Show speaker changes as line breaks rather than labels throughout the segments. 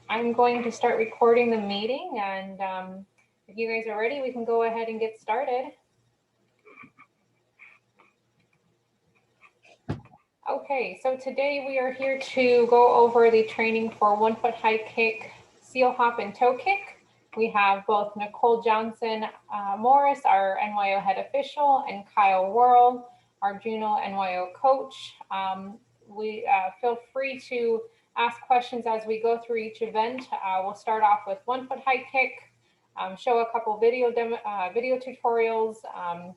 I'm going to start recording the meeting, and if you guys are ready, we can go ahead and get started. Okay, so today we are here to go over the training for 1 foot high kick, seal hop, and toe kick. We have both Nicole Johnson Morris, our NYO head official, and Kyle Worrell, our Juneau NYO coach. We feel free to ask questions as we go through each event. We'll start off with 1 foot high kick, show a couple video tutorials.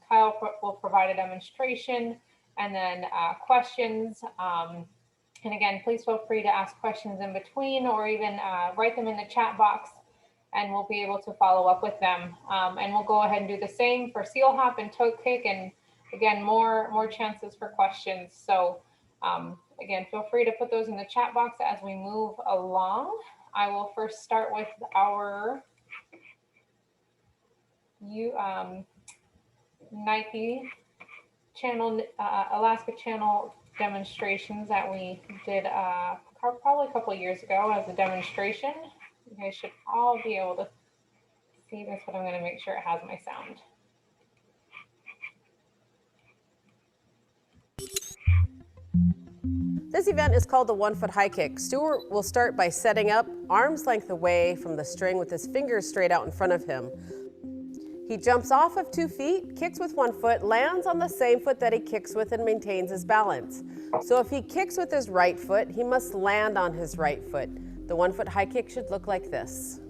Kyle will provide a demonstration, and then questions. And again, please feel free to ask questions in between, or even write them in the chat box, and we'll be able to follow up with them. And we'll go ahead and do the same for seal hop and toe kick, and again, more chances for questions. So again, feel free to put those in the chat box as we move along. I will first start with our Nike channel, Alaska channel demonstrations that we did probably a couple of years ago as a demonstration. You guys should all be able to see this, but I'm going to make sure it has my sound.
This event is called the 1 foot high kick. Stuart will start by setting up arm's length away from the string with his fingers straight out in front of him. He jumps off of 2 feet, kicks with 1 foot, lands on the same foot that he kicks with, and maintains his balance. So if he kicks with his right foot, he must land on his right foot. The 1 foot high kick should look like this.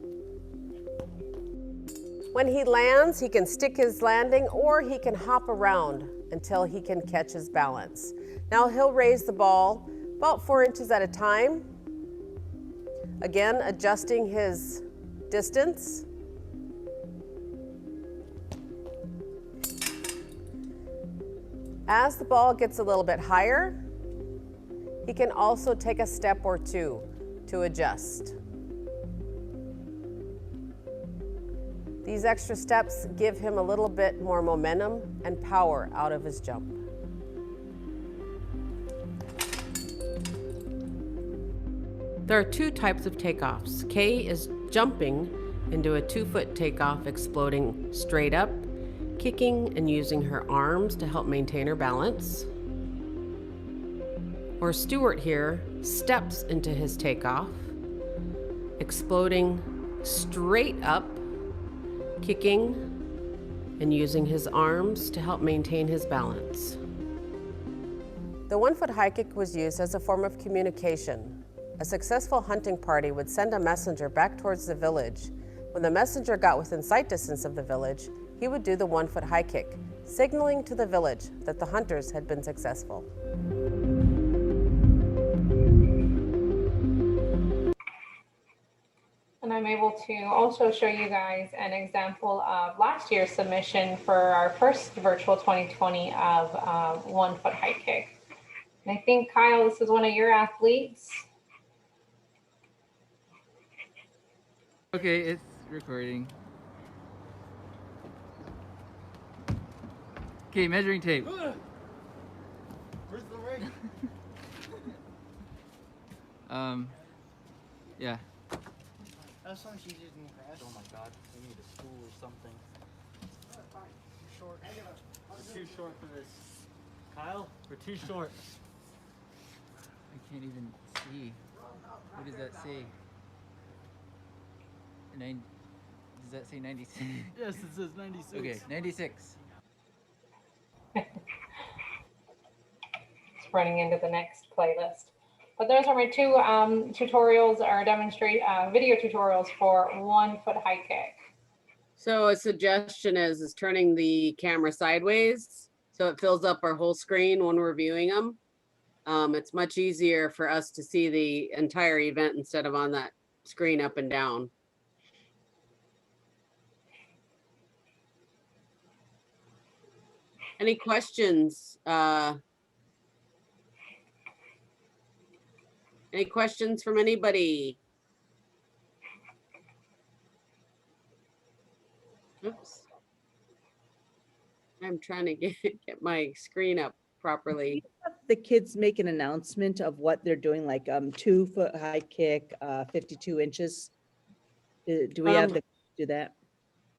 When he lands, he can stick his landing, or he can hop around until he can catch his balance. Now he'll raise the ball about 4 inches at a time. Again, adjusting his distance. As the ball gets a little bit higher, he can also take a step or two to adjust. These extra steps give him a little bit more momentum and power out of his jump. There are 2 types of takeoffs. K is jumping into a 2 foot takeoff, exploding straight up, kicking and using her arms to help maintain her balance. Or Stuart here steps into his takeoff, exploding straight up, kicking and using his arms to help maintain his balance. The 1 foot high kick was used as a form of communication. A successful hunting party would send a messenger back towards the village. When the messenger got within sight distance of the village, he would do the 1 foot high kick, signaling to the village that the hunters had been successful.
And I'm able to also show you guys an example of last year's submission for our first virtual 2020 of 1 foot high kick. And I think, Kyle, this is one of your athletes.
Okay, it's recording. Okay, measuring tape.
Where's the ring?
Yeah.
That's why she's using the grass. Oh my god, we need a stool or something. Short. We're too short for this. Kyle, we're too short.
I can't even see. What does that say? Does that say 96?
Yes, it says 96.
Okay, 96.
It's running into the next playlist. But those are my 2 tutorials or video tutorials for 1 foot high kick.
So a suggestion is turning the camera sideways so it fills up our whole screen when we're viewing them. It's much easier for us to see the entire event instead of on that screen up and down. Any questions? Any questions from anybody? Oops. I'm trying to get my screen up. properly.
The kids make an announcement of what they're doing, like 2-foot high kick, 52 inches. Do we have
Um,
to do that?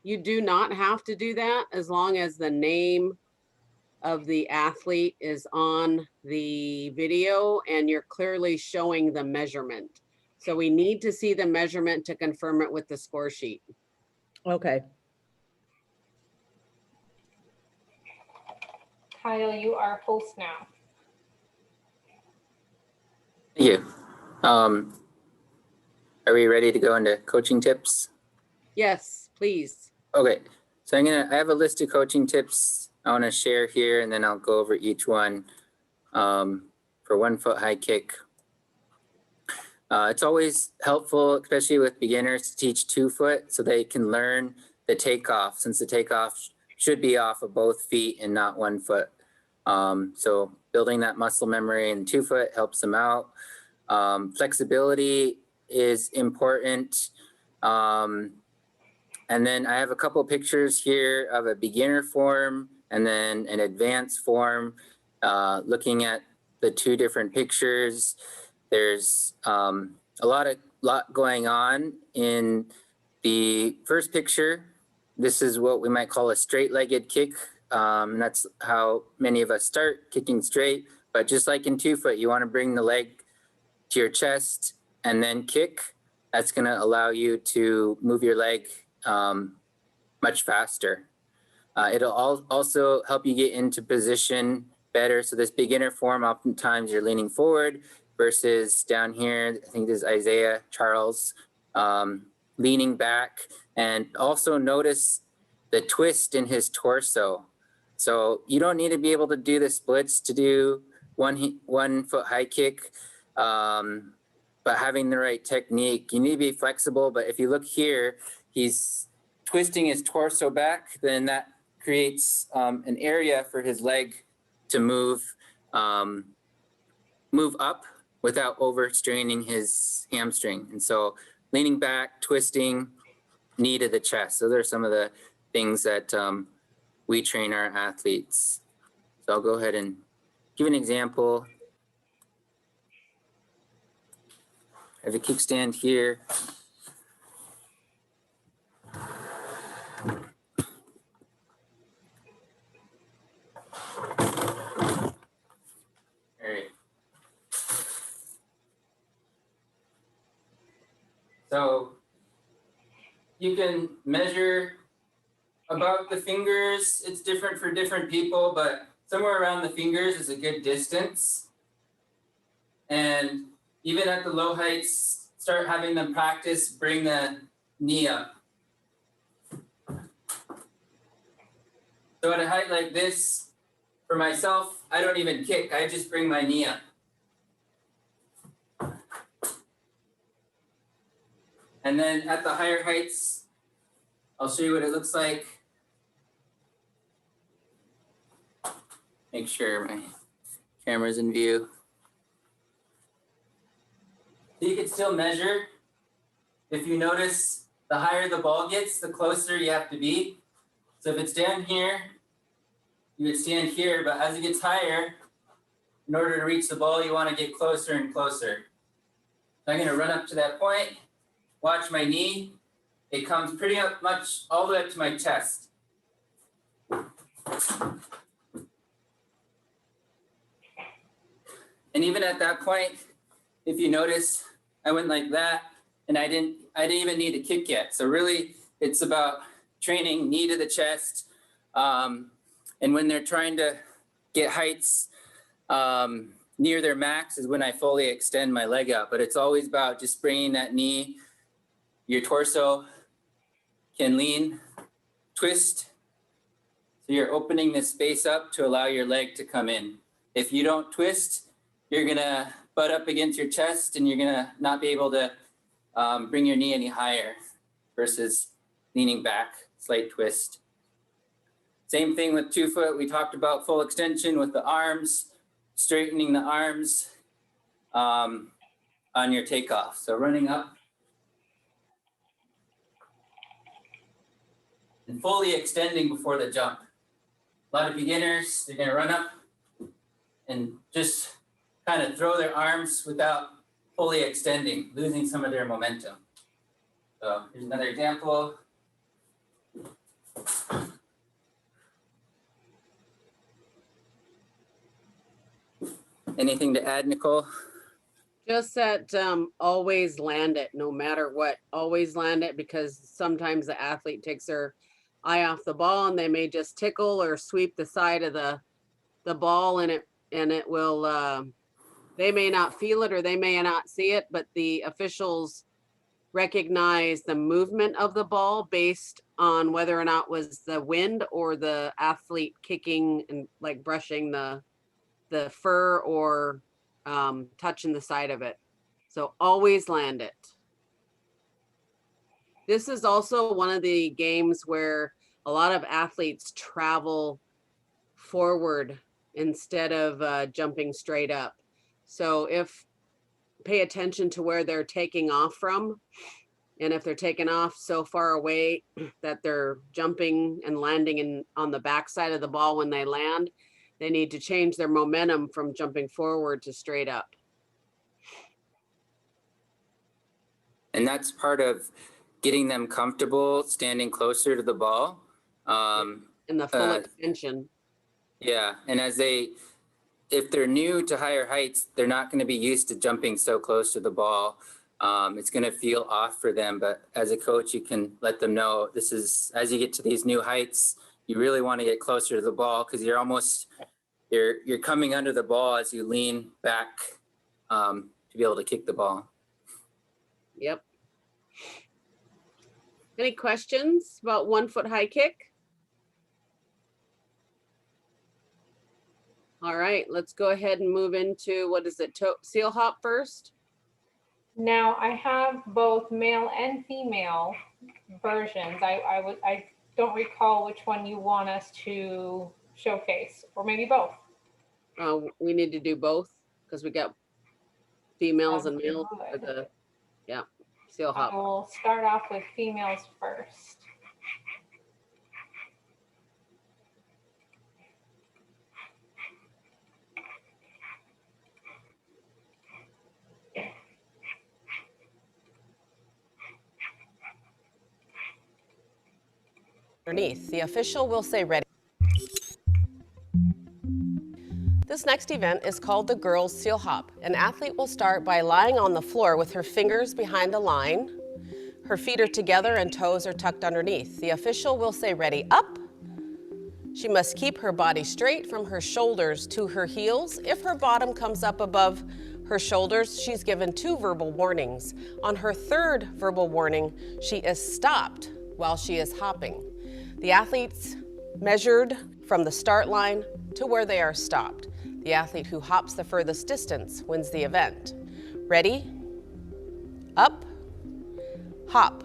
You do not have to do that as long as the name of the athlete is on the video and you're clearly showing the measurement. So we need to see the measurement to confirm it with the score sheet.
Okay.
Kyle, you are host now.
Thank you. Are we ready to go into coaching tips?
Yes, please.
Okay, so I have a list of coaching tips I want to share here, and then I'll go over each one. For 1-foot high kick, it's always helpful, especially with beginners, to teach 2-foot so they can learn the takeoff, since the takeoff should be off of both feet and not 1 foot. So building that muscle memory in 2-foot helps them out. Flexibility is important. And then I have a couple pictures here of a beginner form and then an advanced form. Looking at the 2 different pictures, there's a lot going on in the first picture. This is what we might call a straight-legged kick. And that's how many of us start, kicking straight. But just like in 2-foot, you want to bring the leg to your chest and then kick. That's going to allow you to move your leg much faster. It'll also help you get into position better. So this beginner form, oftentimes you're leaning forward versus down here, I think this is Isaiah Charles, leaning back. And also notice the twist in his torso. So you don't need to be able to do the splits to do 1-foot high kick, but having the right technique. You need to be flexible, but if you look here, he's twisting his torso back, then that creates an area for his leg to move up without overstraining his hamstring. And so leaning back, twisting, knee to the chest. So those are some of the things that we train our athletes. So I'll go ahead and give an example. I have a kickstand here. All right. So you can measure about the fingers. It's different for different people, but somewhere around the fingers is a good distance. And even at the low heights, start having them practice, bring the knee up. So at a height like this, for myself, I don't even kick, I just bring my knee up. And then at the higher heights, I'll show you what it looks like. Make sure my camera's in view. So you can still measure. If you notice, the higher the ball gets, the closer you have to be. So if it's down here, you would stand here, but as it gets higher, in order to reach the ball, you want to get closer and closer. So I'm going to run up to that point, watch my knee. It comes pretty much all the way up to my chest. And even at that point, if you notice, I went like that, and I didn't even need to kick yet. So really, it's about training knee to the chest. And when they're trying to get heights near their max is when I fully extend my leg out. But it's always about just bringing that knee, your torso can lean, twist. So you're opening this space up to allow your leg to come in. If you don't twist, you're gonna butt up against your chest and you're gonna not be able to bring your knee any higher versus leaning back, slight twist. Same thing with 2-foot. We talked about full extension with the arms, straightening the arms on your takeoff. So running up and fully extending before the jump. A lot of beginners, they're gonna run up and just kind of throw their arms without fully extending, losing some of their momentum. So here's another example. Anything to add, Nicole?
Just that always land it, no matter what. Always land it, because sometimes the athlete takes their eye off the ball and they may just tickle or sweep the side of the ball, and it will they may not feel it or they may not see it, but the officials recognize the movement of the ball based on whether or not it was the wind or the athlete kicking and like brushing the fur or touching the side of it. So always land it. This is also one of the games where a lot of athletes travel forward instead of jumping straight up. So pay attention to where they're taking off from. And if they're taking off so far away that they're jumping and landing on the backside of the ball when they land, they need to change their momentum from jumping forward to straight up.
And that's part of getting them comfortable standing closer to the ball.
And the full extension.
Yeah, and if they're new to higher heights, they're not going to be used to jumping so close to the ball. It's going to feel off for them, but as a coach, you can let them know this is, as you get to these new heights, you really want to get closer to the ball because you're coming under the ball as you lean back to be able to kick the ball.
Yep. Any questions about 1 foot high kick? All right, let's go ahead and move into, what is it, seal hop first?
Now I have both male and female versions. I don't recall which one you want us to showcase, or maybe both.
We need to do both because we got females and
Sounds
males for
good.
the, yeah, seal
I
hop.
will start off with females first.
Underneath, the official will say ready. This next event is called the girls seal hop. An athlete will start by lying on the floor with her fingers behind the line. Her feet are together and toes are tucked underneath. The official will say ready up. She must keep her body straight from her shoulders to her heels. If her bottom comes up above her shoulders, she's given 2 verbal warnings. On her 3rd verbal warning, she is stopped while she is hopping. The athletes measured from the start line to where they are stopped. The athlete who hops the furthest distance wins the event. Ready? Up, hop.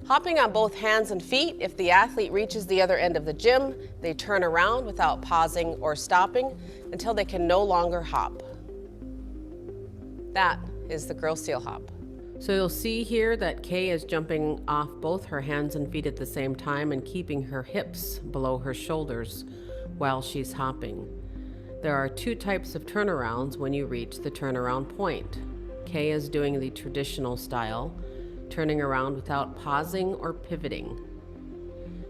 Hopping on both hands and feet. If the athlete reaches the other end of the gym, they turn around without pausing or stopping until they can no longer hop. That is the girl seal hop. So you'll see here that Kay is jumping off both her hands and feet at the same time and keeping her hips below her shoulders while she's hopping. There are 2 types of turnarounds when you reach the turnaround point. Kay is doing the traditional style, turning around without pausing or pivoting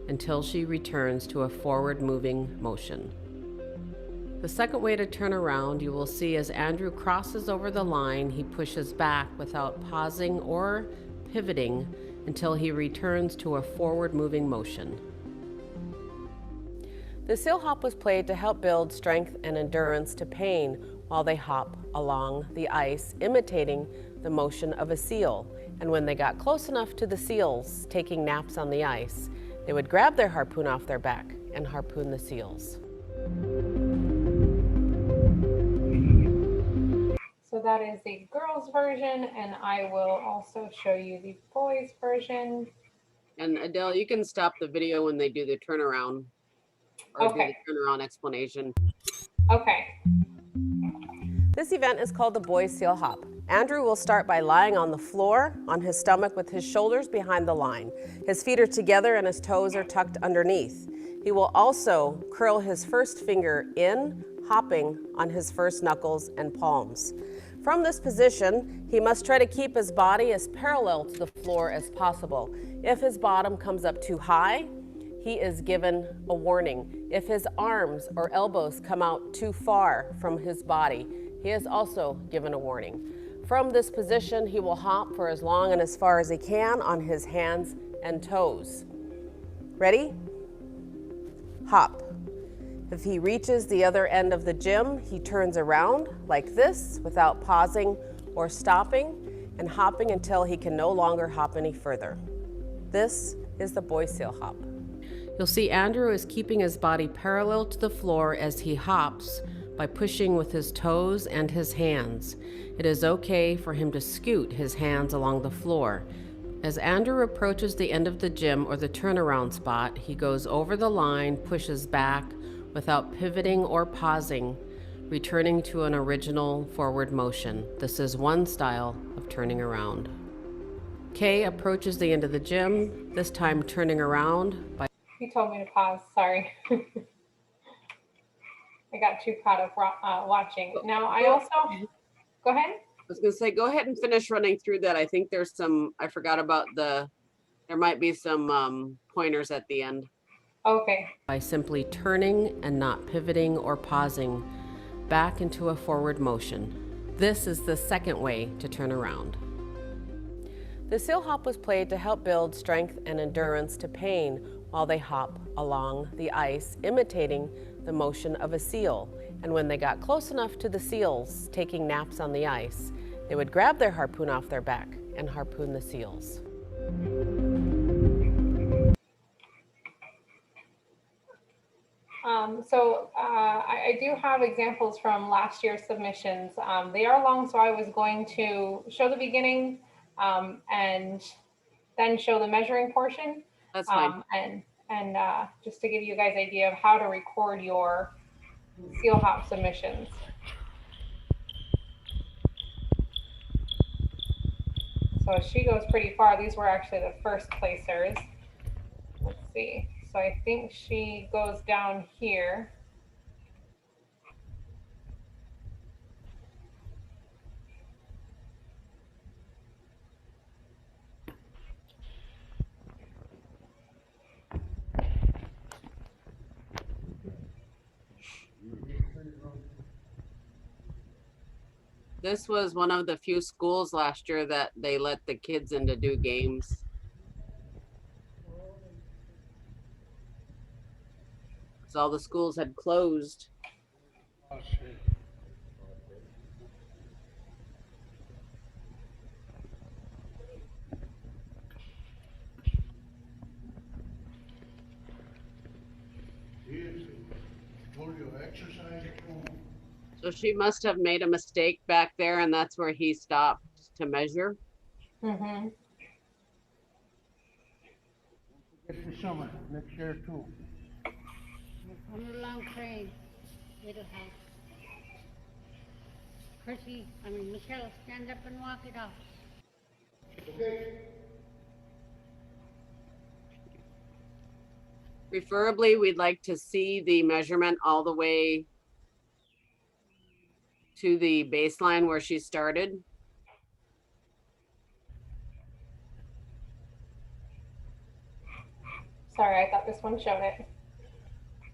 until she returns to a forward moving motion. The second way to turn around, you will see as Andrew crosses over the line, he pushes back without pausing or pivoting until he returns to a forward moving motion. The seal hop was played to help build strength and endurance to pain while they hop along the ice, imitating the motion of a seal. And when they got close enough to the seals taking naps on the ice, they would grab their harpoon off their back and harpoon the seals.
So that is the girls version, and I will also show you the boys version.
And Adele, you can stop the video when they do the turnaround or
Okay.
do the turnaround explanation.
Okay.
This event is called the boys seal hop. Andrew will start by lying on the floor on his stomach with his shoulders behind the line. His feet are together and his toes are tucked underneath. He will also curl his first finger in, hopping on his first knuckles and palms. From this position, he must try to keep his body as parallel to the floor as possible. If his bottom comes up too high, he is given a warning. If his arms or elbows come out too far from his body, he is also given a warning. From this position, he will hop for as long and as far as he can on his hands and toes. Ready? Hop. If he reaches the other end of the gym, he turns around like this without pausing or stopping and hopping until he can no longer hop any further. This is the boy seal hop. You'll see Andrew is keeping his body parallel to the floor as he hops by pushing with his toes and his hands. It is okay for him to scoot his hands along the floor. As Andrew approaches the end of the gym or the turnaround spot, he goes over the line, pushes back without pivoting or pausing, returning to an original forward motion. This is one style of turning around. Kay approaches the end of the gym, this time turning around by...
He told me to pause, sorry. I got too caught up watching. Now I also, go ahead.
I was gonna say, go ahead and finish running through that. I think there's some, I forgot about there might be some pointers at the end.
Okay,
By simply turning and not pivoting or pausing back into a forward motion. This is the second way to turn around. The seal hop was played to help build strength and endurance to pain while they hop along the ice, imitating the motion of a seal. And when they got close enough to the seals taking naps on the ice, they would grab their harpoon off their back and harpoon the seals.
I do have examples from last year's submissions. They are long, so I was going to show the beginning and then show the measuring portion.
That's fine.
And just to give you guys an idea of how to record your seal hop submissions. So she goes pretty far. These were actually the first placers. Let's see. So I think she goes down here.
This was one of the few schools last year that they let the kids in to do games. Because all the schools had closed. So she must have made a mistake back there, and that's where he stopped to measure.
Mm-hmm.
Get for summer next year too.
On a long train, it'll help. Michelle, stand up and walk it off.
Preferably, we'd like to see the measurement all the way to the baseline where she started.
Sorry, I thought this one showed it.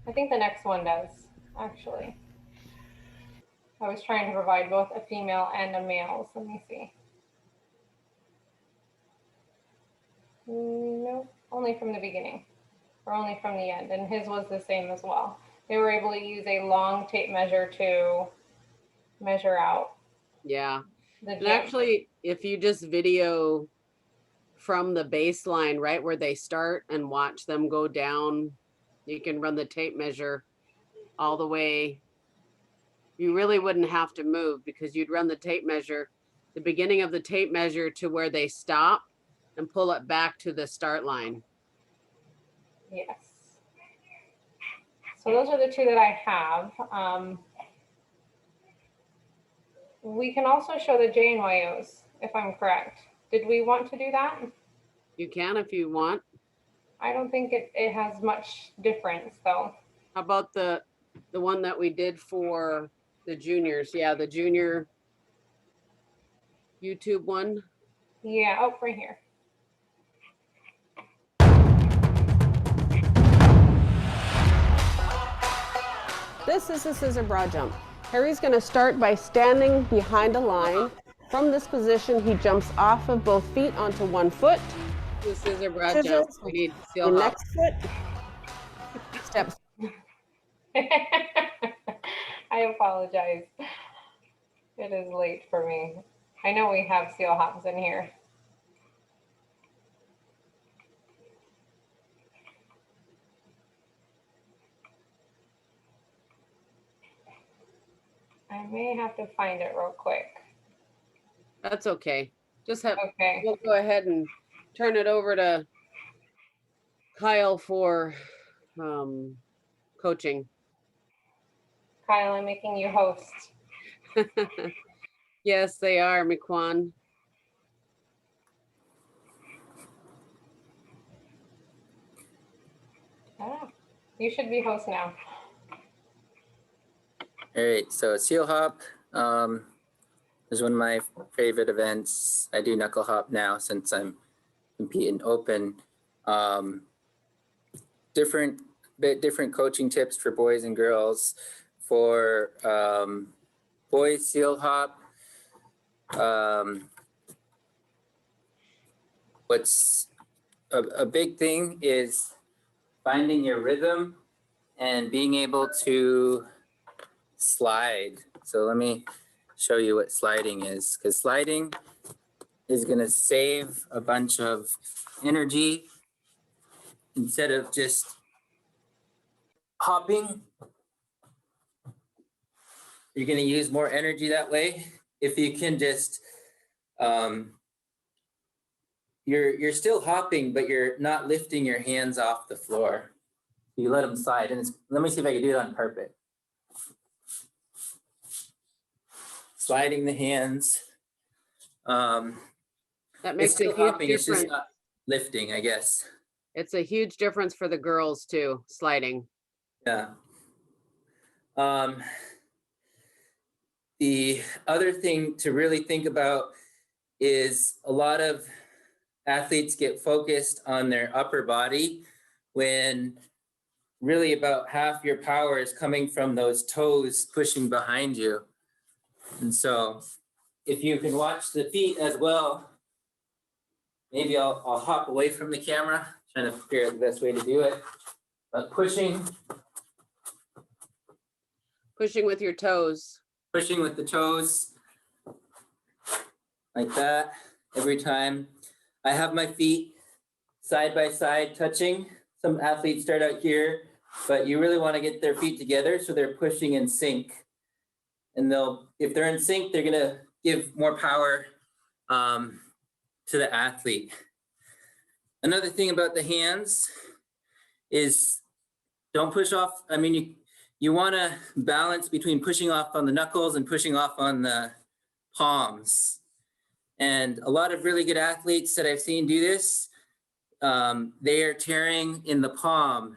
I think the next one does, actually. I was trying to provide both a female and a male. So let me see. Nope, only from the beginning, or only from the end. And his was the same as well. They were able to use a long tape measure to measure out.
Yeah.
The
And
gym.
actually, if you just video from the baseline, right where they start, and watch them go down, you can run the tape measure all the way. You really wouldn't have to move, because you'd run the tape measure, the beginning of the tape measure to where they stop, and pull it back to the start line.
Yes. So those are the two that I have. We can also show the JNYOs, if I'm correct. Did we want to do that?
You can if you want.
I don't think it has much difference though.
How about the The one that we did for the juniors. Yeah, the junior YouTube one.
Yeah, oh, right here.
This is the scissor bra jump. Harry's gonna start by standing behind a line. From this position, he jumps off of both feet onto one foot. The scissor bra
Scissors.
jump. We need
The
seal hop.
next foot,
Steps.
I apologize. It is late for me. I know we have seal hops in here. I may have to find it real quick.
That's okay. Just have,
Okay.
we'll go ahead and turn it over to Kyle for coaching.
Kyle, I'm making you host.
Yes, they are, Miquan.
Ah, you should be host now.
All right, so seal hop is one of my favorite events. I do knuckle hop now since I'm competing open. Different coaching tips for boys and girls. For boys seal hop, what's a big thing is finding your rhythm and being able to slide. So let me show you what sliding is, because sliding is going to save a bunch of energy instead of just hopping. You're going to use more energy that way. If you can just, you're still hopping, but you're not lifting your hands off the floor. You let them slide. And let me see if I can do it on purpose. Sliding the hands.
That
It's
makes a
still
huge
hopping, it's just
difference.
not lifting, I guess.
It's a huge difference for the girls too, sliding.
Yeah. The other thing to really think about is a lot of athletes get focused on their upper body when really about half your power is coming from those toes pushing behind you. And so if you can watch the feet as well, maybe I'll hop away from the camera, trying to figure out the best way to do it. But pushing
Pushing with your toes.
Pushing with the toes, like that, every time. I have my feet side by side touching. Some athletes start out here, but you really want to get their feet together so they're pushing in sync. And if they're in sync, they're gonna give more power to the athlete. Another thing about the hands is don't push off. I mean, you want to balance between pushing off on the knuckles and pushing off on the palms. And a lot of really good athletes that I've seen do this, they are tearing in the palm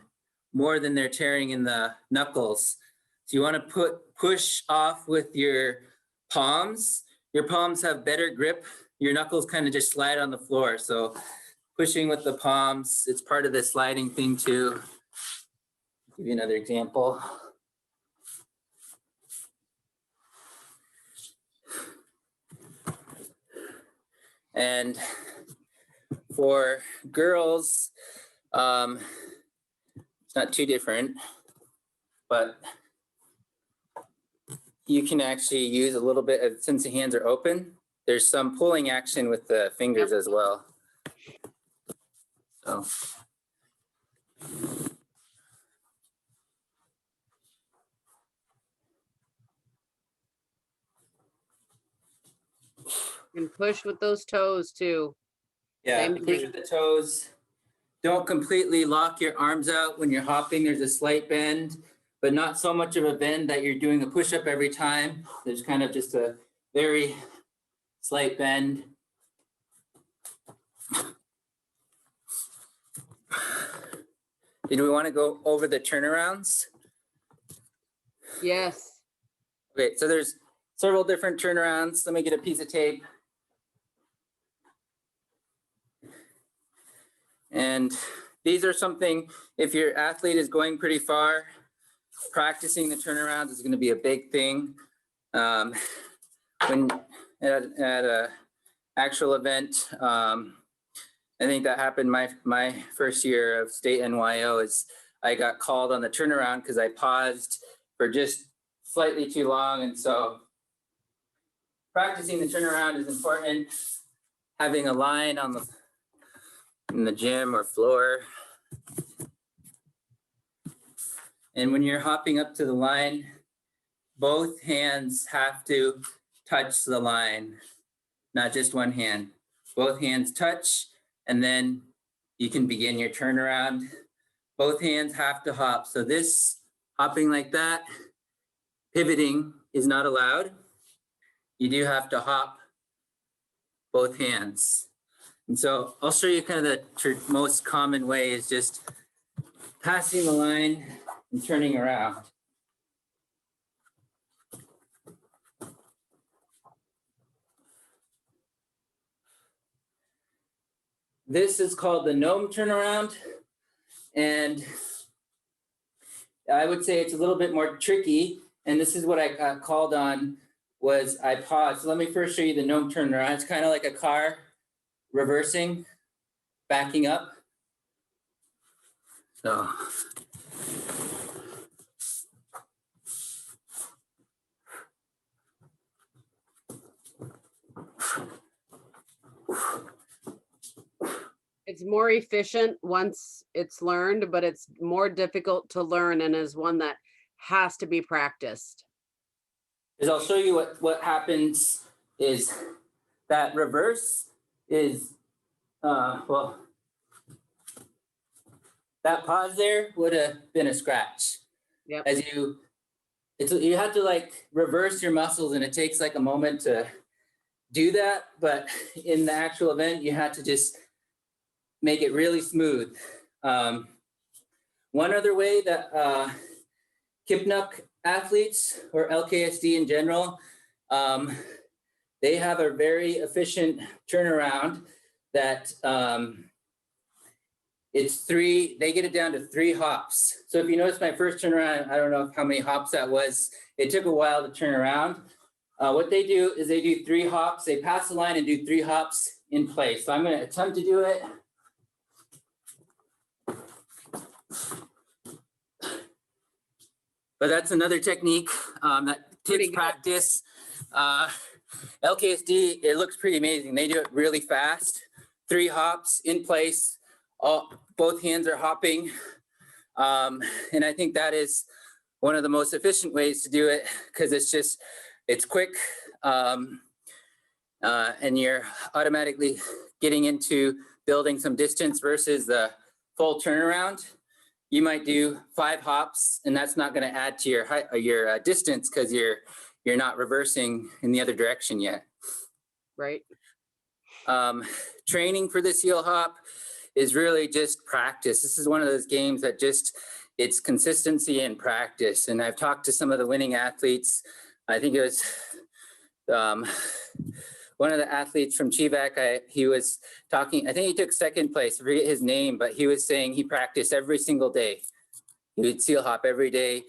more than they're tearing in the knuckles. So you want to push off with your palms. Your palms have better grip. Your knuckles kind of just slide on the floor. So pushing with the palms, it's part of the sliding thing too. I'll give you another example. And for girls, it's not too different, but you can actually use a little bit of, since the hands are open, there's some pulling action with the fingers as well. So.
And push with those toes too.
Yeah,
Same
push
thing.
with the toes. Don't completely lock your arms out when you're hopping. There's a slight bend, but not so much of a bend that you're doing a push-up every time. There's kind of just a very slight bend. Did we want to go over the turnarounds?
Yes.
Okay, so there's several different turnarounds. Let me get a piece of tape. And these are something, if your athlete is going pretty far, practicing the turnarounds is going to be a big thing. When at a actual event, I think that happened my first year of state NYO is I got called on the turnaround because I paused for just slightly too long. And so practicing the turnaround is important. Having a line on in the gym or floor. And when you're hopping up to the line, both hands have to touch the line, not just one hand. Both hands touch, and then you can begin your turnaround. Both hands have to hop. So this hopping like that, pivoting is not allowed. You do have to hop both hands. And so I'll show you kind of the most common way is just passing the line and turning around. This is called the gnome turnaround. And I would say it's a little bit more tricky. And this is what I got called on was I paused. So let me first show you the gnome turnaround. It's kind of like a car reversing, backing up. So.
It's more efficient once it's learned, but it's more difficult to learn and is one that has to be practiced.
Is I'll show you what happens is that reverse is, well, that pause there would have been a scratch.
Yep.
As you have to like reverse your muscles and it takes like a moment to do that. But in the actual event, you had to just make it really smooth. One other way that Kipnuk athletes or LKSD in general, they have a very efficient turnaround that they get it down to 3 hops. So if you notice my first turnaround, I don't know how many hops that was. It took a while to turn around. What they do is they do 3 hops. They pass the line and do 3 hops in place. So I'm going to attempt to do it. But that's another technique that takes practice. LKSD, it looks pretty amazing. They do it really fast. 3 hops in place. Both hands are hopping. And I think that is one of the most efficient ways to do it because it's quick. And you're automatically getting into building some distance versus the full turnaround. You might do 5 hops and that's not going to add to your distance because you're not reversing in the other direction yet.
Right.
Training for this heel hop is really just practice. This is one of those games that it's consistency and practice. And I've talked to some of the winning athletes. I think it was one of the athletes from Chivac, he was talking, I think he took 2nd place, I forget his name, but he was saying he practiced every single day. He would seal hop every day,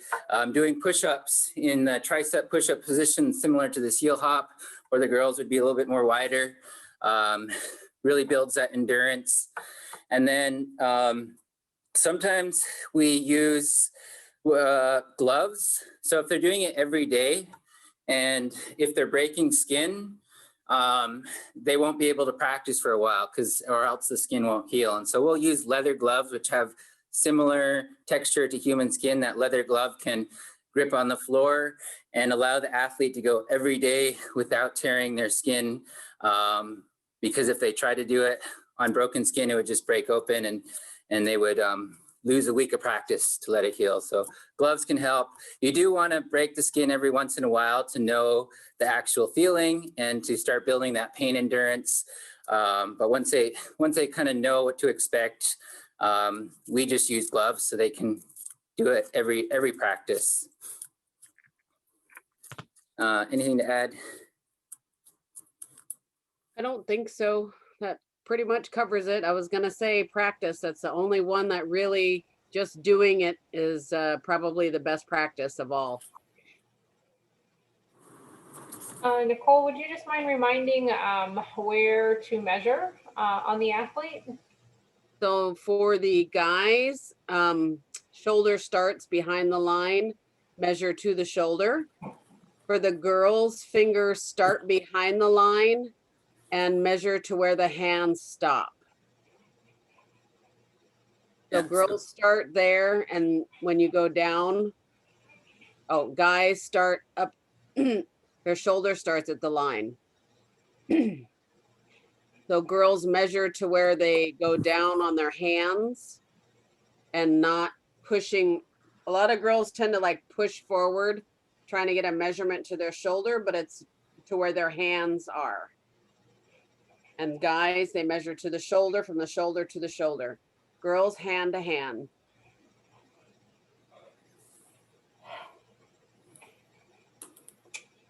doing push-ups in the tricep push-up position, similar to this heel hop, where the girls would be a little bit more wider. Really builds that endurance. And then sometimes we use gloves. So if they're doing it every day, and if they're breaking skin, they won't be able to practice for a while or else the skin won't heal. And so we'll use leather gloves, which have similar texture to human skin. That leather glove can grip on the floor and allow the athlete to go every day without tearing their skin. Because if they try to do it on broken skin, it would just break open and they would lose a week of practice to let it heal. So gloves can help. You do want to break the skin every once in a while to know the actual feeling and to start building that pain endurance. But once they kind of know what to expect, we just use gloves so they can do it every practice. Anything to add?
I don't think so. That pretty much covers it. I was gonna say practice. That's the only one that really just doing it is probably the best practice of all.
Nicole, would you just mind reminding where to measure on the athlete?
So for the guys, shoulder starts behind the line, measure to the shoulder. For the girls, fingers start behind the line and measure to where the hands stop. So
Yeah,
girls start there, and when you go down, oh, guys start up, their shoulder starts at the line. So girls measure to where they go down on their hands and not pushing. A lot of girls tend to like push forward, trying to get a measurement to their shoulder, but it's to where their hands are. And guys, they measure to the shoulder, from the shoulder to the shoulder. Girls, hand to hand.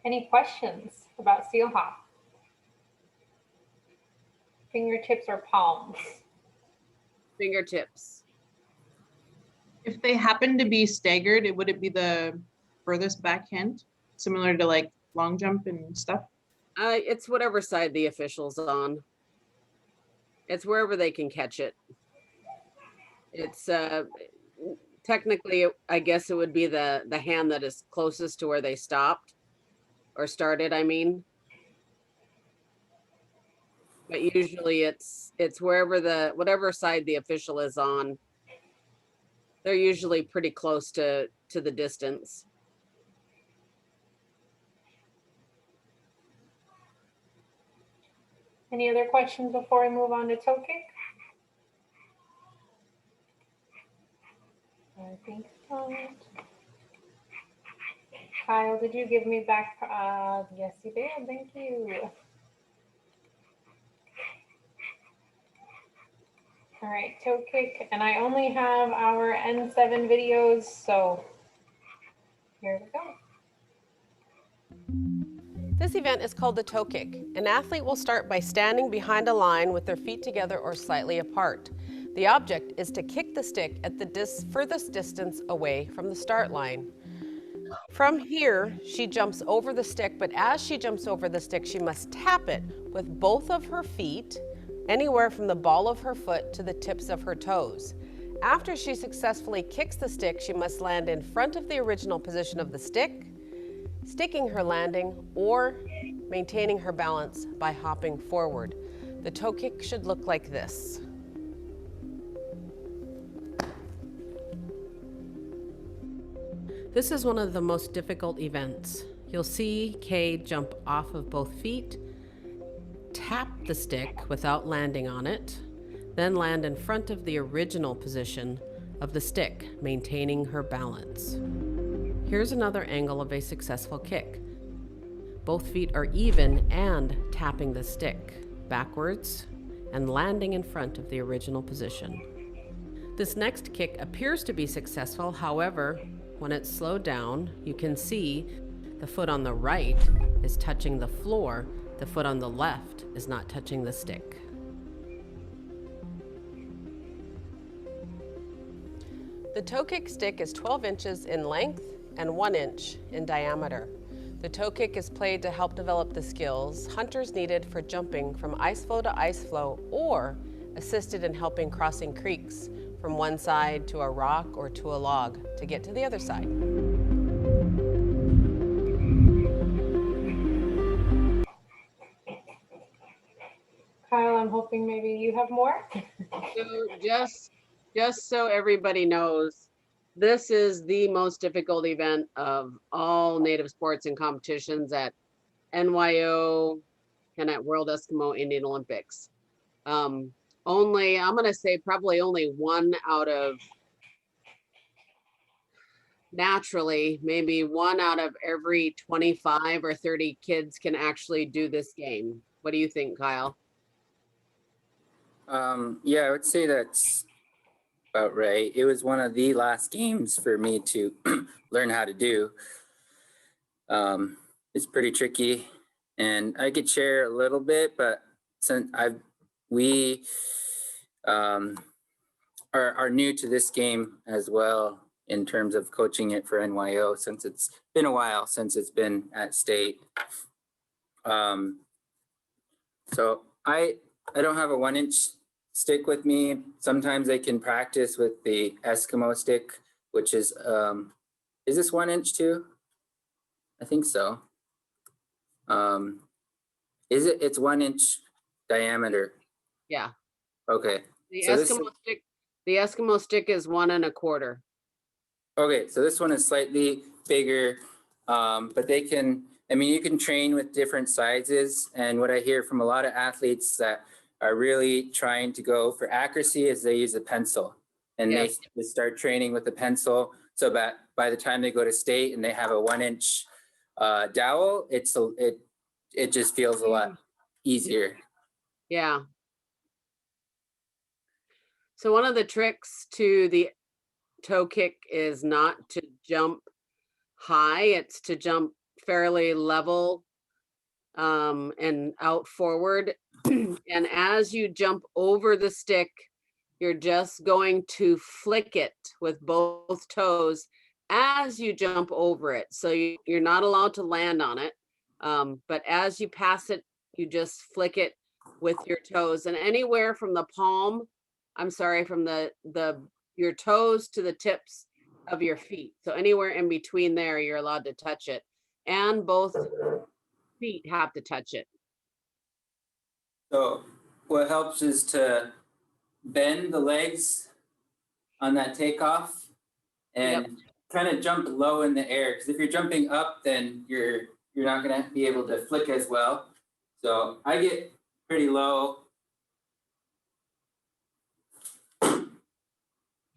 Any questions about seal hop? Fingertips or palms?
Fingertips.
If they happen to be staggered, would it be the furthest backhand, similar to like long jump and stuff?
It's whatever side the official's on. It's wherever they can catch it. It's technically, I guess it would be the hand that is closest to where they stopped or started, I mean. But usually it's wherever whatever side the official is on. They're usually pretty close to the distance.
Any other questions before I move on to toe kick? I think not. Kyle, did you give me back? Yes, you did. Thank you. All right, toe kick, and I only have our N7 videos, so here we go.
This event is called the toe kick. An athlete will start by standing behind a line with their feet together or slightly apart. The object is to kick the stick at the furthest distance away from the start line. From here, she jumps over the stick, but as she jumps over the stick, she must tap it with both of her feet, anywhere from the ball of her foot to the tips of her toes. After she successfully kicks the stick, she must land in front of the original position of the stick, sticking her landing or maintaining her balance by hopping forward. The toe kick should look like this. This is one of the most difficult events. You'll see Kay jump off of both feet, tap the stick without landing on it, then land in front of the original position of the stick, maintaining her balance. Here's another angle of a successful kick. Both feet are even and tapping the stick backwards and landing in front of the original position. This next kick appears to be successful. However, when it's slowed down, you can see the foot on the right is touching the floor. The foot on the left is not touching the stick. The toe kick stick is 12 inches in length and 1 inch in diameter. The toe kick is played to help develop the skills hunters needed for jumping from ice floe to ice floe, or assisted in helping crossing creeks from one side to a rock or to a log to get to the other side.
Kyle, I'm hoping maybe you have more.
So just so everybody knows, this is the most difficult event of all native sports and competitions at NYO and at World Eskimo Indian Olympics. I'm gonna say probably only one out of, naturally, maybe one out of every 25 or 30 kids can actually do this game. What do you think, Kyle?
Yeah, I would say that's about right. It was one of the last games for me to learn how to do. it's pretty tricky, and I could share a little bit, but since we are new to this game as well in terms of coaching it for NYO, since it's been a while since it's been at state. So I don't have a 1-inch stick with me. Sometimes I can practice with the Eskimo stick, which is this 1 inch too? I think so. It's 1 inch diameter.
Yeah.
Okay.
The
So this
Eskimo stick is 1 1/4.
Okay, so this one is slightly bigger, but they can, I mean, you can train with different sizes. And what I hear from a lot of athletes that are really trying to go for accuracy is they use a pencil. And
Yes.
they start training with a pencil so that by the time they go to state and they have a 1 inch dowel, it just feels a lot easier.
Yeah. So one of the tricks to the toe kick is not to jump high, it's to jump fairly level and out forward. And as you jump over the stick, you're just going to flick it with both toes as you jump over it. So you're not allowed to land on it. But as you pass it, you just flick it with your toes, and anywhere from the palm, from your toes to the tips of your feet. So anywhere in between there, you're allowed to touch it, and both feet have to touch it.
So what helps is to bend the legs on that takeoff and kind of jump low in the air. Because if you're jumping up, then you're not going to be able to flick as well. So I get pretty low.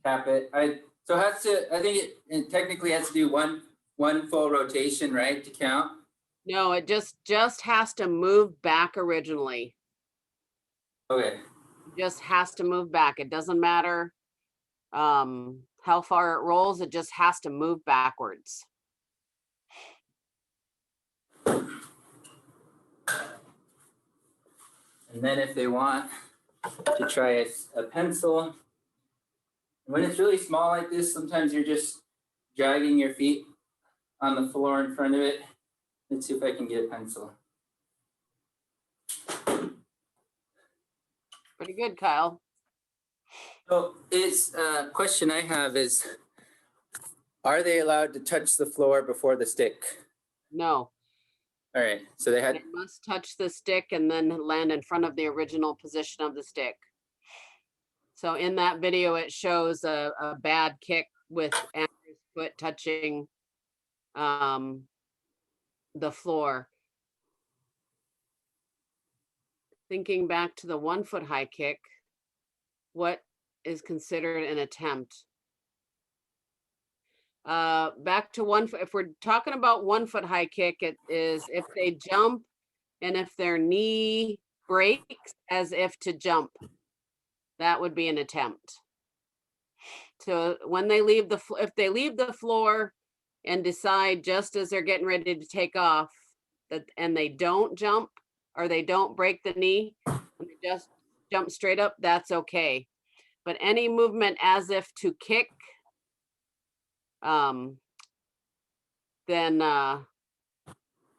Tap it. I think it technically has to do one full rotation, right, to count?
No, it just has to move back originally.
Okay.
It just has to move back. It doesn't matter how far it rolls, it just has to move backwards.
And then if they want to try a pencil, when it's really small like this, sometimes you're just dragging your feet on the floor in front of it. Let's see if I can get a pencil.
Pretty good, Kyle.
So a question I have is, are they allowed to touch the floor before the stick?
No.
All right, so they
must touch the stick and then land in front of the original position of the stick. So in that video, it shows a bad kick with Andrew's foot touching the floor. Thinking back to the 1 foot high kick, what is considered an attempt? Back to 1 foot, if we're talking about 1 foot high kick, it is if they jump and if their knee breaks as if to jump, that would be an attempt. So when they leave if they leave the floor and decide just as they're getting ready to take off and they don't jump or they don't break the knee, and they just jump straight up, that's okay. But any movement as if to kick, then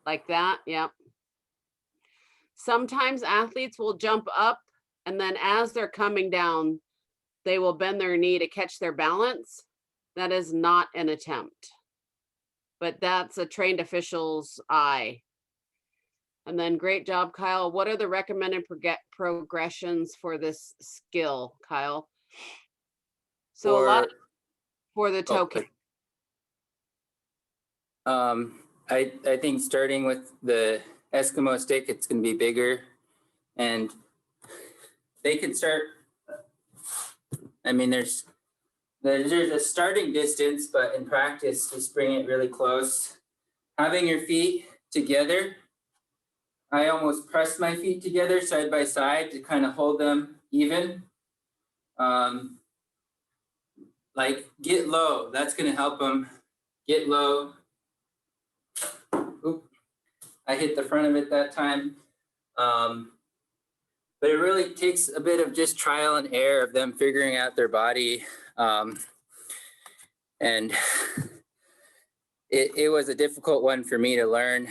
like that, yep. Sometimes athletes will jump up and then as they're coming down, they will bend their knee to catch their balance. That is not an attempt, but that's a trained official's eye. And then great job, Kyle. What are the recommended progressions for this skill, Kyle? So a lot for the toe kick.
I think starting with the Eskimo stick, it's going to be bigger, and they can start. I mean, there's a starting distance, but in practice, just bring it really close. Having your feet together, I almost press my feet together side by side to kind of hold them even. Like get low, that's going to help them get low. Oop. I hit the front of it that time. But it really takes a bit of just trial and error of them figuring out their body. And it was a difficult one for me to learn.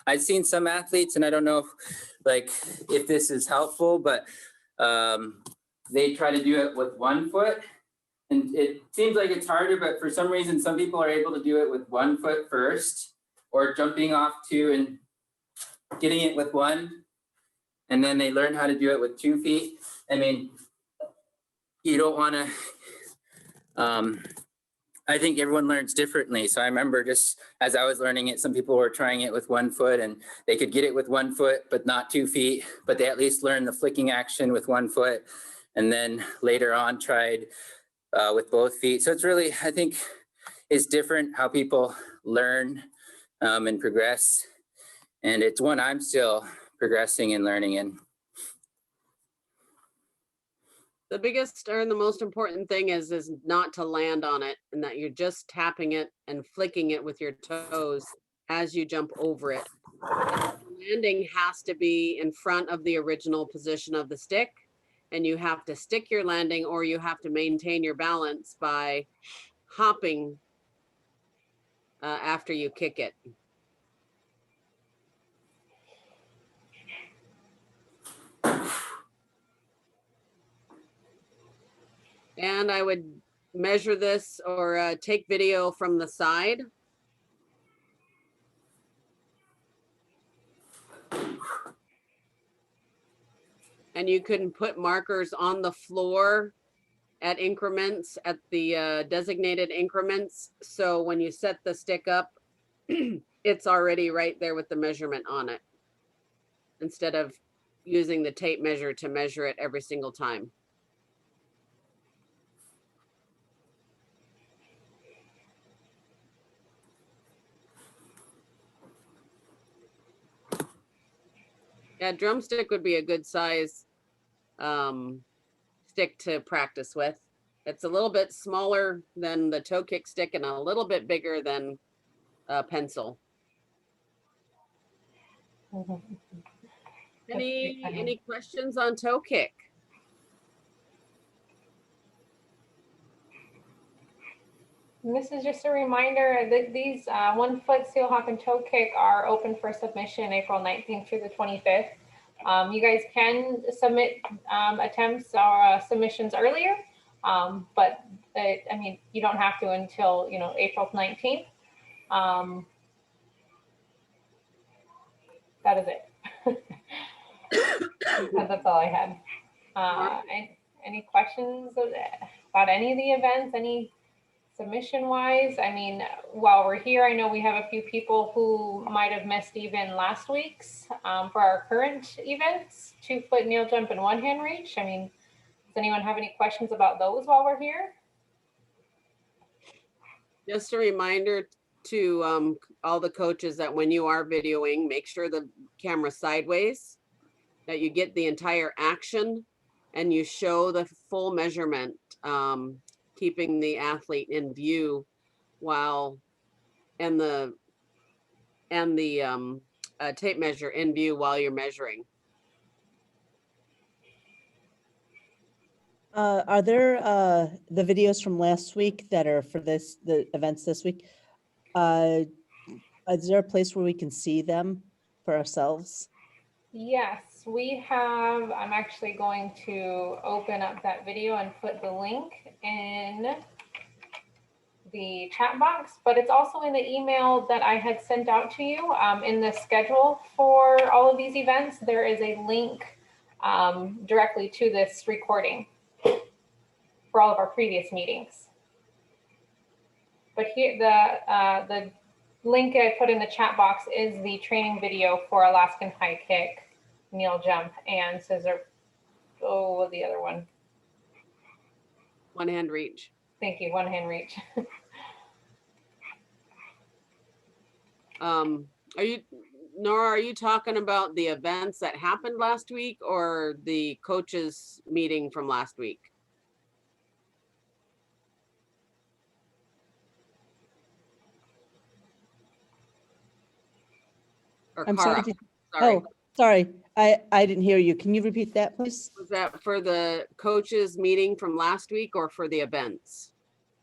I've seen some athletes, and I don't know if this is helpful, but they try to do it with one foot. And it seems like it's harder, but for some reason, some people are able to do it with one foot first, or jumping off two and getting it with one. And then they learn how to do it with 2 feet. I mean, you don't want to, I think everyone learns differently. So I remember just as I was learning it, some people were trying it with 1 foot and they could get it with 1 foot, but not 2 feet, but they at least learned the flicking action with 1 foot. And then later on tried with both feet. So it's really, I think it's different how people learn and progress. And it's one I'm still progressing and learning in.
The biggest or the most important thing is not to land on it, and that you're just tapping it and flicking it with your toes as you jump over it. And the landing has to be in front of the original position of the stick, and you have to stick your landing, or you have to maintain your balance by hopping after you kick it. And I would measure this or take video from the side. And you can put markers on the floor at increments, at the designated increments. So when you set the stick up, it's already right there with the measurement on it, instead of using the tape measure to measure it every single time. Yeah, drumstick would be a good size stick to practice with. It's a little bit smaller than the toe kick stick and a little bit bigger than a pencil. Any questions on toe kick?
And this is just a reminder that these 1 foot seal hop and toe kick are open for submission April 19th through the 25th. You guys can submit attempts or submissions earlier, but I mean, you don't have to until, April 19th. That is it. That's all I had. Any questions about any of the events, any submission wise? I mean, while we're here, I know we have a few people who might have missed even last week's for our current events, 2 foot kneel jump and 1 hand reach. I mean, does anyone have any questions about those while we're here?
Just a reminder to all the coaches that when you are videoing, make sure the camera's sideways, that you get the entire action and you show the full measurement, keeping the athlete in view while, and the tape measure in view while you're measuring.
Are there the videos from last week that are for the events this week? Is there a place where we can see them for ourselves?
Yes, we have. I'm actually going to open up that video and put the link in the chat box, but it's also in the email that I had sent out to you. In the schedule for all of these events, there is a link directly to this recording for all of our previous meetings. But here, the link I put in the chat box is the training video for Alaskan high kick, kneel jump, and scissor. Oh, the other one.
1 hand reach.
Thank you, 1 hand reach.
Nora, are you talking about the events that happened last week or the coaches meeting from last week? Or
I'm sorry.
Carl, sorry.
Oh, sorry. I didn't hear you. Can you repeat that, please?
Was that for the coaches meeting from last week or for the events?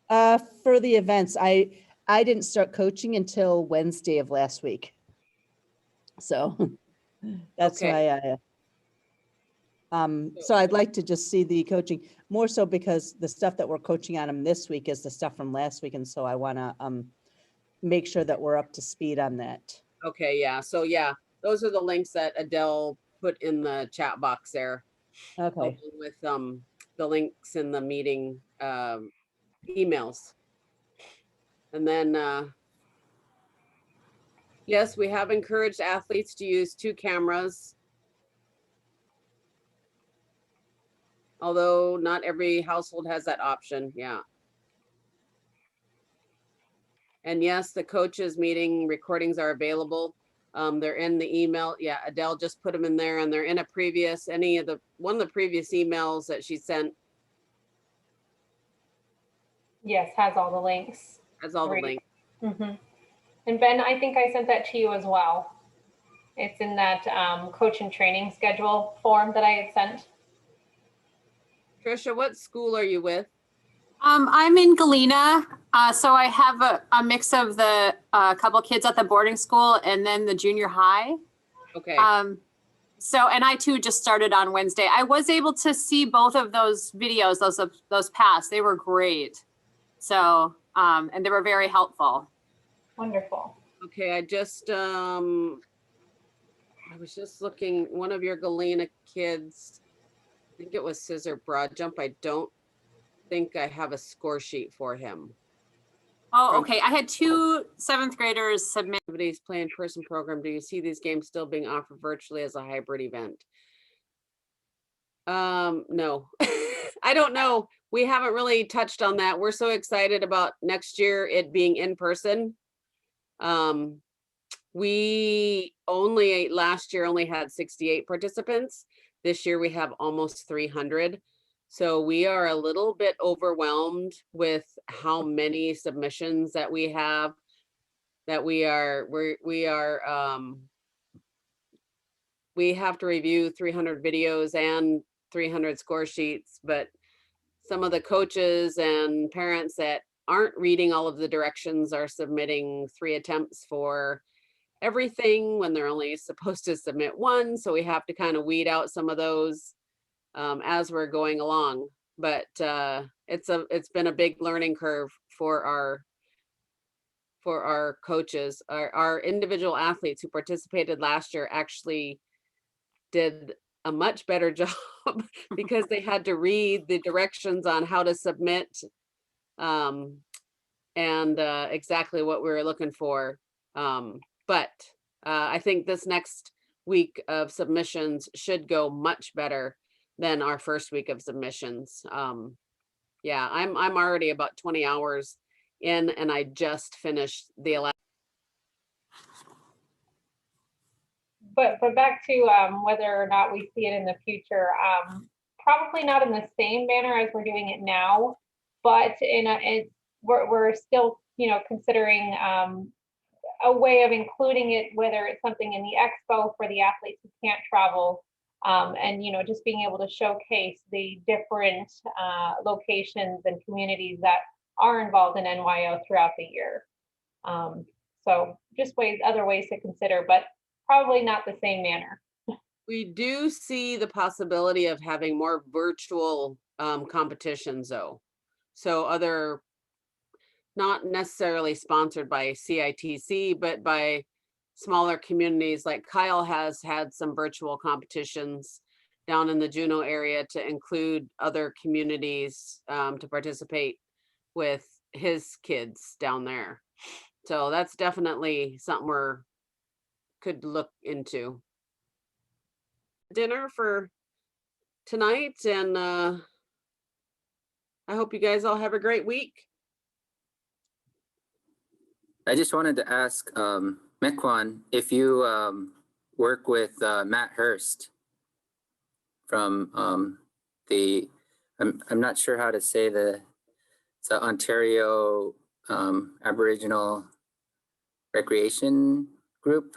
For the events, I didn't start coaching until Wednesday of last week. So that's
Okay.
why so I'd like to just see the coaching more so because the stuff that we're coaching on them this week is the stuff from last week. And so I want to make sure that we're up to speed on that.
Okay, yeah. So yeah, those are the links that Adele put in the chat box there.
Okay.
along with the links in the meeting emails. And then yes, we have encouraged athletes to use 2 cameras. Although not every household has that option, yeah. And yes, the coaches meeting recordings are available. They're in the email. Yeah, Adele just put them in there and they're in a previous, one of the previous emails that she sent
Yes, has all the links.
has all the
Great.
links.
Mhm. And Ben, I think I sent that to you as well. It's in that coach and training schedule form that I had sent.
Trisha, what school are you with?
I'm in Galena, so I have a mix of the couple kids at the boarding school and then the junior high.
Okay.
So, and I too just started on Wednesday. I was able to see both of those videos, those past. They were great. So, and they were very helpful.
Wonderful.
Okay, I was just looking, one of your Galena kids, I think it was Scissor Broad Jump. I don't think I have a score sheet for him.
Oh, okay. I had 2 7th graders submit.
Activities play in person program. Do you see these games still being offered virtually as a hybrid event? No, I don't know. We haven't really touched on that. We're so excited about next year it being in person. We last year only had 68 participants. This year we have almost 300. So we are a little bit overwhelmed with how many submissions that we have, that we have to review 300 videos and 300 score sheets, but some of the coaches and parents that aren't reading all of the directions are submitting 3 attempts for everything when they're only supposed to submit 1. So we have to kind of weed out some of those as we're going along. But it's been a big learning curve for our coaches. Our individual athletes who participated last year actually did a much better job because they had to read the directions on how to submit and exactly what we were looking for. But I think this next week of submissions should go much better than our first week of submissions. Yeah, I'm already about 20 hours in and I just finished the last.
But back to whether or not we see it in the future, probably not in the same manner as we're doing it now, but we're still, considering a way of including it, whether it's something in the expo for the athletes who can't travel, and just being able to showcase the different locations and communities that are involved in NYO throughout the year. So just other ways to consider, but probably not the same manner.
We do see the possibility of having more virtual competitions though. So not necessarily sponsored by CITC, but by smaller communities. Like Kyle has had some virtual competitions down in the Juneau area to include other communities to participate with his kids down there. So that's definitely something we could look into. Dinner for tonight, and I hope you guys all have a great week.
I just wanted to ask Mequon if you work with Matt Hurst from I'm not sure how to say the Ontario Aboriginal Recreation Group.